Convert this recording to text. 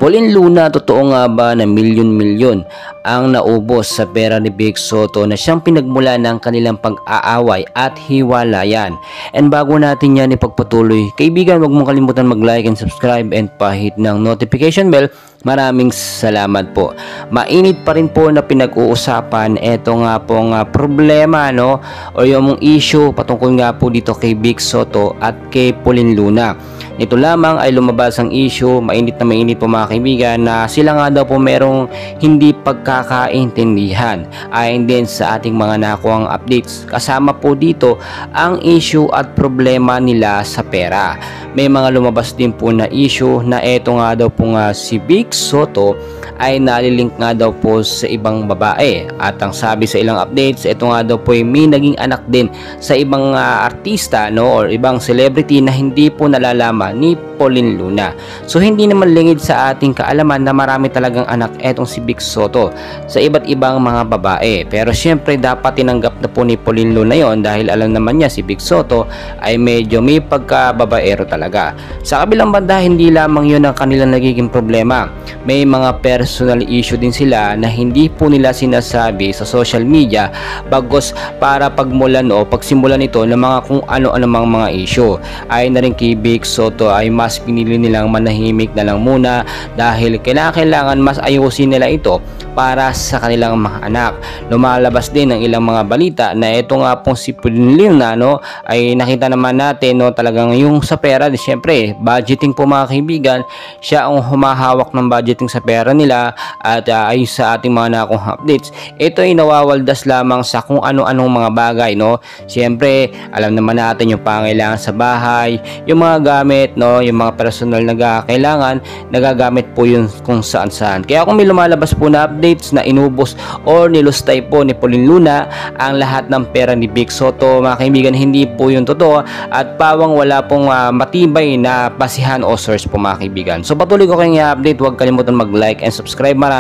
Pauline Luna, totoo nga ba na milyon-milyon ang naubos sa pera ni Vic Sotto na siyang pinagmula ng kanilang pag-aaway at hiwalayan? And bago natin yan ipagpatuloy, kaibigan, huwag mong kalimutan mag-like and subscribe and pahit ng notification bell. Maraming salamat po. Mainit pa rin po na pinag-uusapan ito nga pong problema, no, o yung issue patungkol nga po dito kay Vic Sotto at kay Pauline Luna. Ito lamang ay lumabas ang issue, mainit na mainit po mga kaibigan, na sila nga daw po merong hindi pagkakaintindihan ayon din sa ating mga nakuhang updates. Kasama po dito ang issue at problema nila sa pera. May mga lumabas din po na issue na eto nga daw po nga si Vic Sotto ay nalilink nga daw po sa ibang babae. At ang sabi sa ilang updates, ito nga daw po ay may naging anak din sa ibang artista, no, or ibang celebrity na hindi po nalalaman ni Pauline Luna. So hindi naman lingid sa ating kaalaman na marami talagang anak etong si Vic Sotto sa iba't ibang mga babae. Pero syempre dapat tinanggap na po ni Pauline Luna yon dahil alam naman niya si Vic Sotto ay medyo may pagkababaero talaga. Sa kabilang banda, hindi lamang yun ang kanilang nagiging problema. May mga personal issue din sila na hindi po nila sinasabi sa social media bagos para pagmulan o pagsimulan ito ng mga kung ano-ano mga issue. Ay na rin kay Vic Sotto ay mas pinili nilang manahimik na lang muna dahil kailangan mas ayusin nila ito para sa kanilang mga anak. Lumalabas din ng ilang mga balita na ito nga pong si Pauline Luna, no, ay nakita naman natin, no, talagang yung sa pera, siyempre budgeting po mga kaibigan, siya ang humahawak ng budgeting sa pera nila. At ay sa ating mga nakuha updates, ito ay nawawaldas lamang sa kung ano-anong mga bagay, no. Siyempre alam naman natin yung pangailangan sa bahay, yung mga gamit, no, yung mga personal na kailangan, nagagamit po yun kung saan-saan. Kaya kung may lumalabas po na updates na inubos or nilustay po ni Pauline Luna ang lahat ng pera ni Vic Sotto, mga kaibigan, hindi po yun totoo at pawang wala pong matibay na basihan o source po mga kaibigan. So patuloy ko kayong i-update, huwag kalimutan mag-like and subscribe.